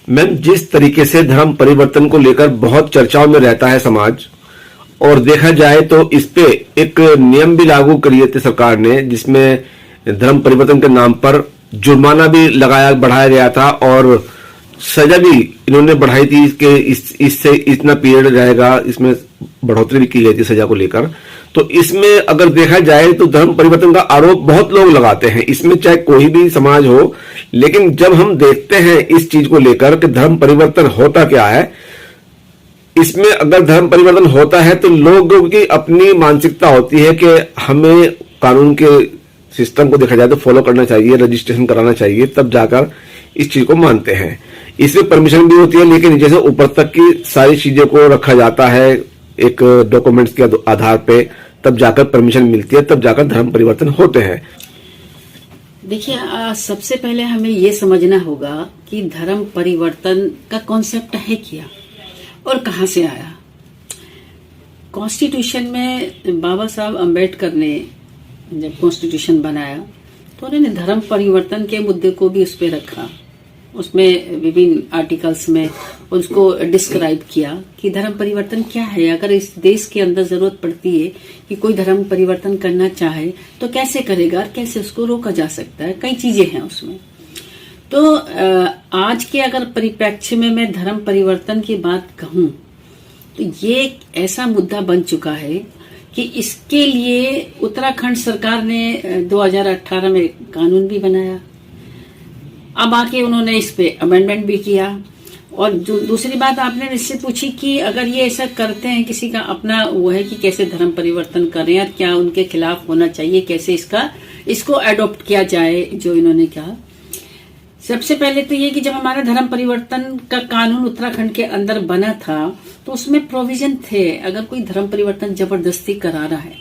Ma'am, जिस तरीके से धर्म परिवर्तन को लेकर बहुत चर्चाओं में रहता है समाज, और देखा जाए तो इस पे एक नियम भी लागू करिए थी सरकार ने, जिसमें धर्म परिवर्तन के नाम पर जुर्माना भी बढ़ाया गया था, और सजा भी इन्होंने बढ़ाई थी कि इससे इतना पीरियड रहेगा, इसमें बढ़ोतरी भी की गई थी सजा को लेकर। तो इसमें अगर देखा जाए तो धर्म परिवर्तन का आरोप बहुत लोग लगाते हैं, इसमें चाहे कोई भी समाज हो, लेकिन जब हम देखते हैं इस चीज को लेकर कि धर्म परिवर्तन होता क्या है, इसमें अगर धर्म परिवर्तन होता है तो लोगों की अपनी मानसिकता होती है कि हमें कानून के सिस्टम को देखा जाए तो फॉलो करना चाहिए, रजिस्ट्रेशन कराना चाहिए, तब जाकर इस चीज को मानते हैं। इसमें परमिशन भी होती है, लेकिन जैसे ऊपर तक की सारी चीजों को रखा जाता है एक डॉक्यूमेंट्स के आधार पे, तब जाकर परमिशन मिलती है, तब जाकर धर्म परिवर्तन होते हैं। देखिए, सबसे पहले हमें ये समझना होगा कि धर्म परिवर्तन का कॉन्सेप्ट है क्या और कहां से आया। कॉन्स्टिट्यूशन में बाबा साहब अम्बेडकर ने जब कॉन्स्टिट्यूशन बनाया तो उन्होंने धर्म परिवर्तन के मुद्दे को भी उस पर रखा, उसमें विभिन्न आर्टिकल्स में उसको डिस्क्राइब किया कि धर्म परिवर्तन क्या है। अगर इस देश के अंदर जरूरत पड़ती है कि कोई धर्म परिवर्तन करना चाहे तो कैसे करेगा और कैसे उसको रोका जा सकता है, कई चीजें हैं उसमें। तो आज के अगर परिप्रेक्ष्य में मैं धर्म परिवर्तन की बात कहूं तो ये एक ऐसा मुद्दा बन चुका है कि इसके लिए उत्तराखंड सरकार ने 2018 में कानून भी बनाया। अब आके उन्होंने इस पे अमेंडमेंट भी किया। और जो दूसरी बात आपने इससे पूछी कि अगर ये ऐसा करते हैं, किसी का अपना वो है कि कैसे धर्म परिवर्तन करें और क्या उनके खिलाफ होना चाहिए, कैसे इसको अडॉप्ट किया जाए, जो इन्होंने कहा। सबसे पहले तो ये कि जब हमारा धर्म परिवर्तन का कानून उत्तराखंड के अंदर बना था तो उसमें प्रोविजन थे, अगर कोई धर्म परिवर्तन जबरदस्ती करा रहा है,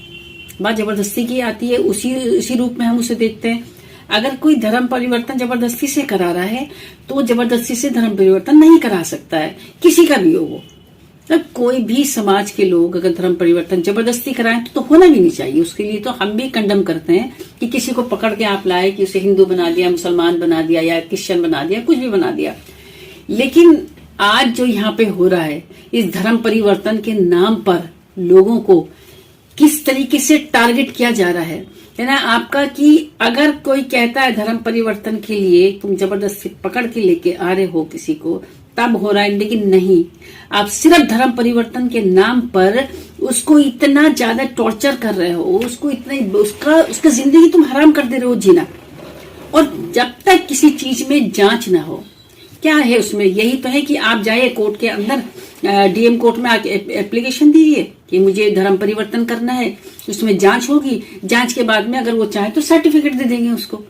बात जबरदस्ती की आती है, उसी रूप में हम उसे देखते हैं। अगर कोई धर्म परिवर्तन जबरदस्ती से करा रहा है तो जबरदस्ती से धर्म परिवर्तन नहीं करा सकता है, किसी का भी हो वो। तो कोई भी समाज के लोग अगर धर्म परिवर्तन जबरदस्ती कराएं तो होना भी नहीं चाहिए। उसके लिए तो हम भी कंडम करते हैं कि किसी को पकड़ के आप लाए कि उसे हिंदू बना दिया, मुसलमान बना दिया या क्रिश्चियन बना दिया, कुछ भी बना दिया। लेकिन आज जो यहाँ पे हो रहा है, इस धर्म परिवर्तन के नाम पर लोगों को किस तरीके से टारगेट किया जा रहा है ना आपका, कि अगर कोई कहता है धर्म परिवर्तन के लिए तुम जबरदस्ती पकड़ के लेके आ रहे हो किसी को, तब हो रहा है। लेकिन नहीं, आप सिर्फ धर्म परिवर्तन के नाम पर उसको इतना ज्यादा टॉर्चर कर रहे हो, उसको इतना उसका जिंदगी तुम हराम कर दे रहे हो जीना। और जब तक किसी चीज में जांच ना हो, क्या है उसमें, यही तो है कि आप जाइए कोर्ट के अंदर, डीएम कोर्ट में आके एप्लीकेशन दीजिए कि मुझे धर्म परिवर्तन करना है, उसमें जांच होगी, जांच के बाद में अगर वो चाहे तो सर्टिफिकेट दे देंगे उसको।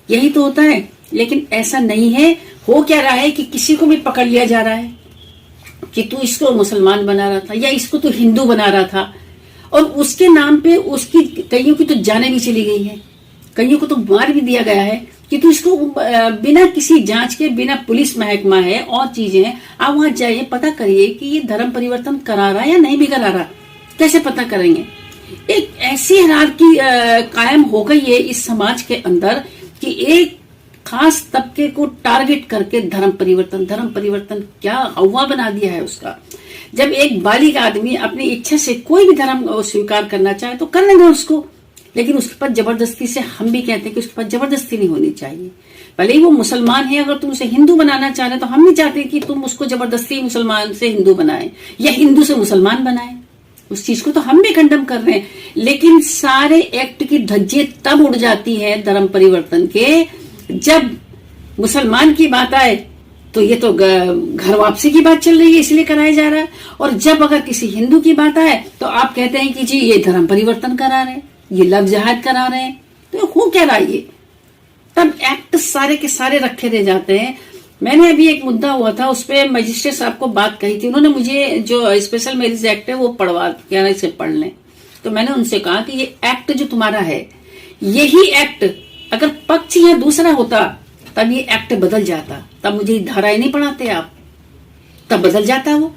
यही तो होता है। लेकिन ऐसा नहीं है। हो क्या रहा है कि किसी को भी पकड़ लिया जा रहा है कि तू इसको मुसलमान बना रहा था या इसको तू हिंदू बना रहा था, और उसके नाम पे उसकी कईयों की तो जाने भी चली गई है, कईयों को तो मार भी दिया गया है कि तू इसको बिना किसी जांच के, बिना पुलिस महकमा है और चीजें हैं, आप वहां जाइए, पता करिए कि ये धर्म परिवर्तन करा रहा है या नहीं भी करा रहा। कैसे पता करेंगे? एक ऐसी हायरार्की कायम हो गई है इस समाज के अंदर कि एक खास तबके को टारगेट करके धर्म परिवर्तन क्या हवा बना दिया है उसका। जब एक बालिग आदमी अपनी इच्छा से कोई भी धर्म स्वीकार करना चाहे तो करने दो उसको, लेकिन उसके पास जबरदस्ती से, हम भी कहते हैं कि उसके पास जबरदस्ती नहीं होनी चाहिए। भले ही वो मुसलमान है, अगर तुम उसे हिंदू बनाना चाह रहे तो हम नहीं चाहते कि तुम उसको जबरदस्ती मुसलमान से हिंदू बनाए या हिंदू से मुसलमान बनाए। उस चीज को तो हम भी कंडम कर रहे हैं। लेकिन सारे एक्ट की धज्जे तब उड़ जाती है धर्म परिवर्तन के, जब मुसलमान की बात आए तो ये तो घर वापसी की बात चल रही है इसलिए कराया जा रहा है, और जब अगर किसी हिंदू की बात आए तो आप कहते हैं कि जी ये धर्म परिवर्तन करा रहे हैं, ये लव जिहाद करा रहे हैं। तो हो क्या रहा है ये? तब एक्ट सारे के सारे रखे रह जाते हैं। मैंने अभी एक मुद्दा हुआ था, उस पर मजिस्ट्रेट साहब को बात कही थी, उन्होंने मुझे जो स्पेशल मैरिज एक्ट है वो पढ़वा कहना से पढ़ लें। तो मैंने उनसे कहा कि ये एक्ट जो तुम्हारा है, यही एक्ट अगर पक्ष या दूसरा होता तब ये एक्ट बदल जाता, तब मुझे धाराएं नहीं पढ़ाते आप, तब बदल जाता वो।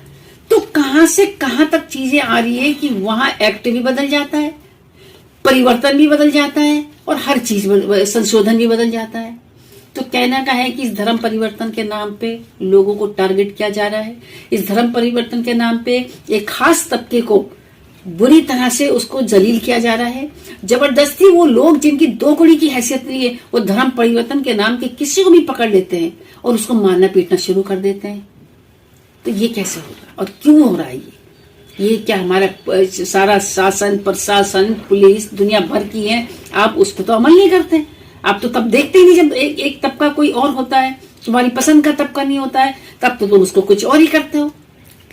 तो कहां से कहां तक चीजें आ रही है कि वहां एक्ट भी बदल जाता है, परिवर्तन भी बदल जाता है और हर चीज संशोधन भी बदल जाता है। तो कहना का है कि इस धर्म परिवर्तन के नाम पे लोगों को टारगेट किया जा रहा है। इस धर्म परिवर्तन के नाम पे एक खास तबके को बुरी तरह से उसको जलील किया जा रहा है। जबरदस्ती वो लोग जिनकी दो कौड़ी की हैसियत नहीं है, वो धर्म परिवर्तन के नाम के किसी को भी पकड़ लेते हैं और उसको मारना पीटना शुरू कर देते हैं। तो ये कैसे होगा और क्यों हो रहा है? ये क्या हमारा सारा शासन, प्रशासन, पुलिस दुनिया भर की है, आप उस पर तो अमल नहीं करते। आप तो तब देखते ही नहीं जब एक तबका कोई और होता है, तुम्हारी पसंद का तबका नहीं होता है, तब तो तुम उसको कुछ और ही करते हो।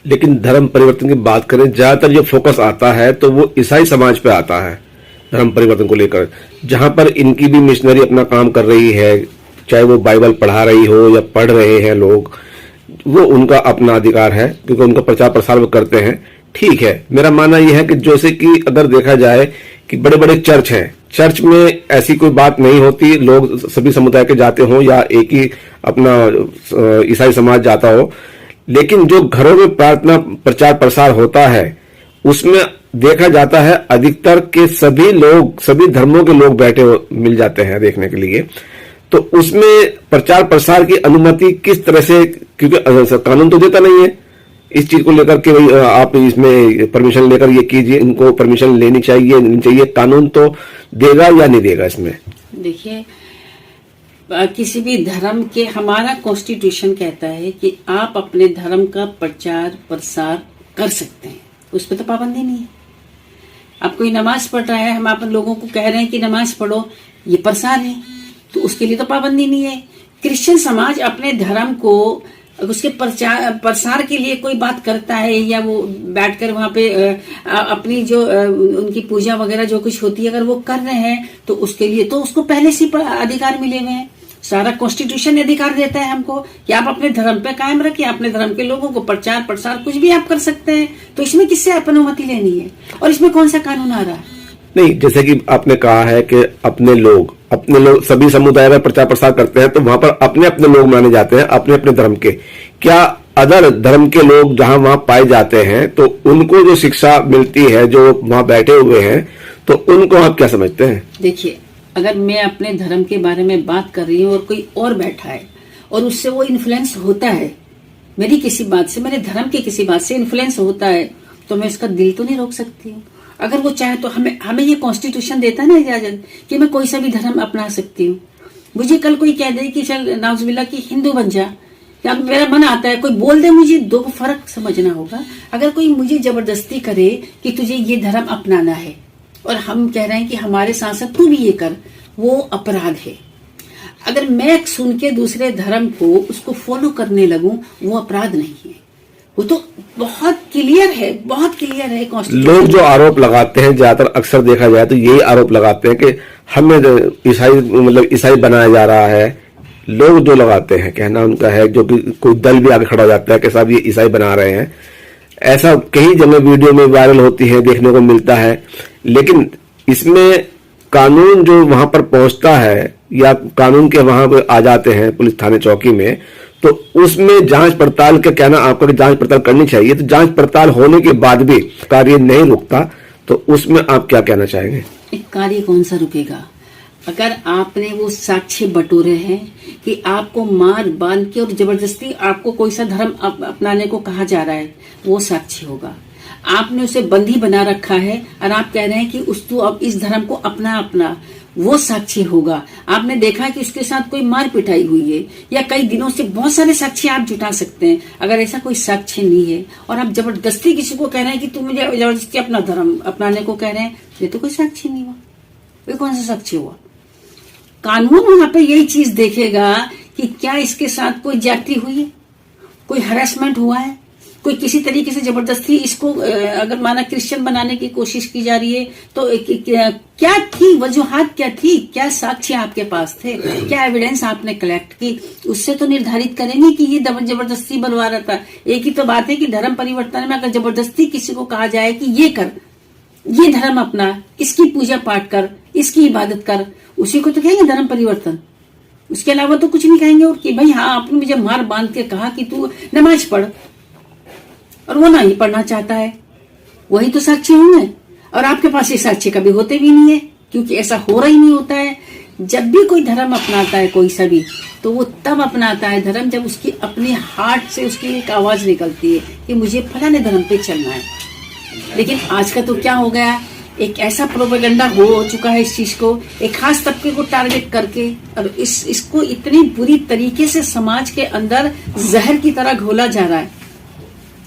लेकिन धर्म परिवर्तन की बात करें, ज्यादातर जो फोकस आता है तो वो ईसाई समाज पे आता है धर्म परिवर्तन को लेकर, जहां पर इनकी भी मिशनरी अपना काम कर रही है, चाहे वो बाइबल पढ़ा रही हो या पढ़ रहे हैं लोग, वो उनका अपना अधिकार है क्योंकि उनका प्रचार प्रसार वो करते हैं। ठीक है, मेरा मानना यह है कि जैसे कि अगर देखा जाए कि बड़े बड़े चर्च हैं, चर्च में ऐसी कोई बात नहीं होती, लोग सभी समुदाय के जाते हों या एक ही अपना ईसाई समाज जाता हो, लेकिन जो घरों में प्रार्थना प्रचार प्रसार होता है उसमें देखा जाता है अधिकतर के सभी लोग, सभी धर्मों के लोग बैठे मिल जाते हैं देखने के लिए। तो उसमें प्रचार प्रसार की अनुमति किस तरह से, क्योंकि कानून तो देता नहीं है इस चीज को लेकर के भाई आप इसमें परमिशन लेकर ये कीजिए, इनको परमिशन लेनी चाहिए नहीं चाहिए, कानून तो देगा या नहीं देगा इसमें? देखिए, किसी भी धर्म के, हमारा कॉन्स्टिट्यूशन कहता है कि आप अपने धर्म का प्रचार प्रसार कर सकते हैं, उस पर तो पाबंदी नहीं है। आप कोई नमाज पढ़ रहा है, हम आप लोगों को कह रहे हैं कि नमाज पढ़ो, ये प्रसार है, तो उसके लिए तो पाबंदी नहीं है। क्रिश्चियन समाज अपने धर्म को उसके प्रसार के लिए कोई बात करता है या वो बैठकर वहां पे अपनी जो उनकी पूजा वगैरह जो कुछ होती है अगर वो कर रहे हैं तो उसके लिए तो उसको पहले से अधिकार मिले हुए हैं। सारा कॉन्स्टिट्यूशन अधिकार देता है हमको कि आप अपने धर्म पे कायम रखिए, अपने धर्म के लोगों को प्रचार प्रसार कुछ भी आप कर सकते हैं। तो इसमें किससे अनुमति लेनी है और इसमें कौन सा कानून आ रहा है? नहीं, जैसे कि आपने कहा है कि अपने लोग सभी समुदाय में प्रचार प्रसार करते हैं तो वहां पर अपने अपने लोग माने जाते हैं, अपने अपने धर्म के। क्या अदर धर्म के लोग जहां वहां पाए जाते हैं तो उनको जो शिक्षा मिलती है, जो वहां बैठे हुए हैं, तो उनको आप क्या समझते हैं? देखिए, अगर मैं अपने धर्म के बारे में बात कर रही हूँ और कोई और बैठा है और उससे वो इन्फ्लुएंस होता है, मेरी किसी बात से, मेरे धर्म की किसी बात से इन्फ्लुएंस होता है, तो मैं उसका दिल तो नहीं रोक सकती हूँ। अगर वो चाहे तो हमें ये कॉन्स्टिट्यूशन देता है ना इजाजत कि मैं कोई सा भी धर्म अपना सकती हूँ। मुझे कल कोई कह दे कि चल नाउजुबिल्लाह की हिंदू बन जा, या मेरा मन आता है कोई बोल दे, मुझे दो फर्क समझना होगा। अगर कोई मुझे जबरदस्ती करे कि तुझे ये धर्म अपनाना है और हम कह रहे हैं कि हमारे साथ साथ तू भी ये कर, वो अपराध है। अगर मैं सुन के दूसरे धर्म को उसको फॉलो करने लगूं, वो अपराध नहीं है, वो तो बहुत क्लियर है, बहुत क्लियर है कॉन्स्टिट्यूशन। लोग जो आरोप लगाते हैं, ज्यादातर अक्सर देखा जाए तो यही आरोप लगाते हैं कि हमें ईसाई बनाया जा रहा है। लोग जो लगाते हैं, कहना उनका है, जो कि कोई दल भी आगे खड़ा हो जाता है कि साहब ये ईसाई बना रहे हैं। ऐसा कई जगह वीडियो में वायरल होती है, देखने को मिलता है। लेकिन इसमें कानून जो वहां पर पहुंचता है या कानून के वहां पर आ जाते हैं पुलिस थाने चौकी में, तो उसमें जांच पड़ताल का कहना आपका कि जांच पड़ताल करनी चाहिए, तो जांच पड़ताल होने के बाद भी कार्य नहीं रुकता, तो उसमें आप क्या कहना चाहेंगे? कार्य कौन सा रुकेगा? अगर आपने वो साक्ष्य बटोरे हैं कि आपको मार बांध के और जबरदस्ती आपको कोई सा धर्म अपनाने को कहा जा रहा है, वो साक्ष्य होगा। आपने उसे बंदी बना रखा है और आप कह रहे हैं कि तू अब इस धर्म को अपना, वो साक्षी होगा। आपने देखा कि उसके साथ कोई मार पिटाई हुई है या कई दिनों से, बहुत सारे साक्षी आप जुटा सकते हैं। अगर ऐसा कोई साक्ष्य नहीं है और आप जबरदस्ती किसी को कह रहे हैं कि तुम मुझे जबरदस्ती अपना धर्म अपनाने को कह रहे हैं, ये तो कोई साक्षी नहीं हुआ। ये कौन सा साक्षी हुआ? कानून वहां पे यही चीज देखेगा कि क्या इसके साथ कोई ज्यादती हुई है, कोई हरासमेंट हुआ है, कोई किसी तरीके से जबरदस्ती इसको अगर माना क्रिश्चियन बनाने की कोशिश की जा रही है, तो क्या थी वजूहात, क्या थी, क्या साक्ष्य आपके पास थे, क्या एविडेंस आपने कलेक्ट की, उससे तो निर्धारित करेंगे कि ये जबरदस्ती बनवा रहा था। एक ही तो बात है कि धर्म परिवर्तन में अगर जबरदस्ती किसी को कहा जाए कि ये कर, ये धर्म अपना, इसकी पूजा पाठ कर, इसकी इबादत कर, उसी को तो कहेंगे धर्म परिवर्तन। उसके अलावा तो कुछ नहीं कहेंगे। और कि भाई हाँ, आपने मुझे मार बांध के कहा कि तू नमाज पढ़, और वो नहीं पढ़ना चाहता है, वही तो साक्षी होंगे। और आपके पास ये साक्षी कभी होते भी नहीं है, क्योंकि ऐसा हो रहा ही नहीं होता है। जब भी कोई धर्म अपनाता है कोई सा भी, तो वो तब अपनाता है धर्म जब उसकी अपने हार्ट से उसकी एक आवाज निकलती है कि मुझे फलाने धर्म पे चलना है। लेकिन आज का तो क्या हो गया, एक ऐसा प्रोपेगेंडा हो चुका है इस चीज को, एक खास तबके को टारगेट करके, और इसको इतनी बुरी तरीके से समाज के अंदर जहर की तरह घोला जा रहा है।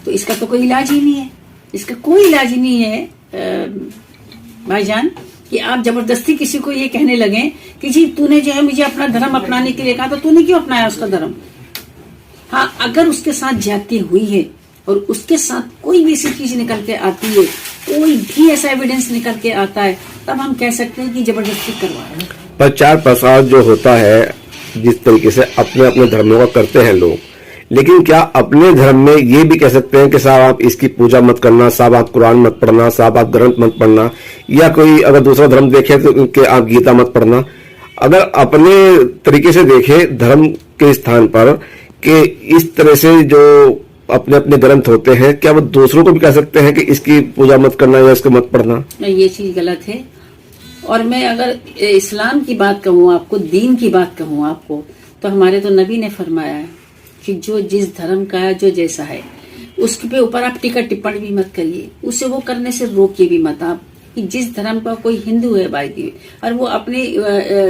तो इसका तो कोई इलाज ही नहीं है, इसका कोई इलाज ही नहीं है भाईजान, कि आप जबरदस्ती किसी को ये कहने लगे कि जी तूने जो है मुझे अपना धर्म अपनाने के लिए कहा, तो तूने क्यों अपनाया उसका धर्म। हाँ, अगर उसके साथ ज्यादती हुई है और उसके साथ कोई भी ऐसी चीज निकल के आती है, कोई भी ऐसा एविडेंस निकल के आता है, तब हम कह सकते हैं कि जबरदस्ती करवा रहे हैं। प्रचार प्रसार जो होता है जिस तरीके से अपने अपने धर्मों का करते हैं लोग, लेकिन क्या अपने धर्म में ये भी कह सकते हैं कि साहब आप इसकी पूजा मत करना, साहब आप कुरान मत पढ़ना, साहब आप ग्रंथ मत पढ़ना, या कोई अगर दूसरा धर्म देखे तो कि आप गीता मत पढ़ना। अगर अपने तरीके से देखे धर्म के स्थान पर कि इस तरह से जो अपने अपने ग्रंथ होते हैं, क्या वो दूसरों को भी कह सकते हैं कि इसकी पूजा मत करना या इसको मत पढ़ना? ये चीज गलत है। और मैं अगर इस्लाम की बात कहूँ आपको, दीन की बात कहूँ आपको, तो हमारे तो नबी ने फरमाया है कि जो जिस धर्म का है, जो जैसा है, उसके ऊपर आप टीका टिप्पणी भी मत करिए, उसे वो करने से रोकिए भी मत आप। कि जिस धर्म का कोई हिंदू है भाई, और वो अपने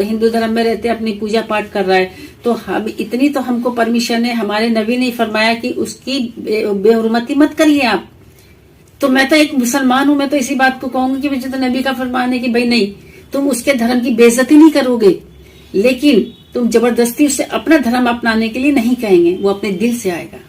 हिंदू धर्म में रहते अपनी पूजा पाठ कर रहा है, तो हम इतनी तो हमको परमिशन है, हमारे नबी ने फरमाया कि उसकी बेहुरमती मत करिए आप। तो मैं तो एक मुसलमान हूं, मैं तो इसी बात को कहूंगी कि मुझे तो नबी का फरमान है कि भाई नहीं, तुम उसके धर्म की बेइज्जती नहीं करोगे, लेकिन तुम जबरदस्ती उससे अपना धर्म अपनाने के लिए नहीं कहेंगे, वो अपने दिल से आएगा।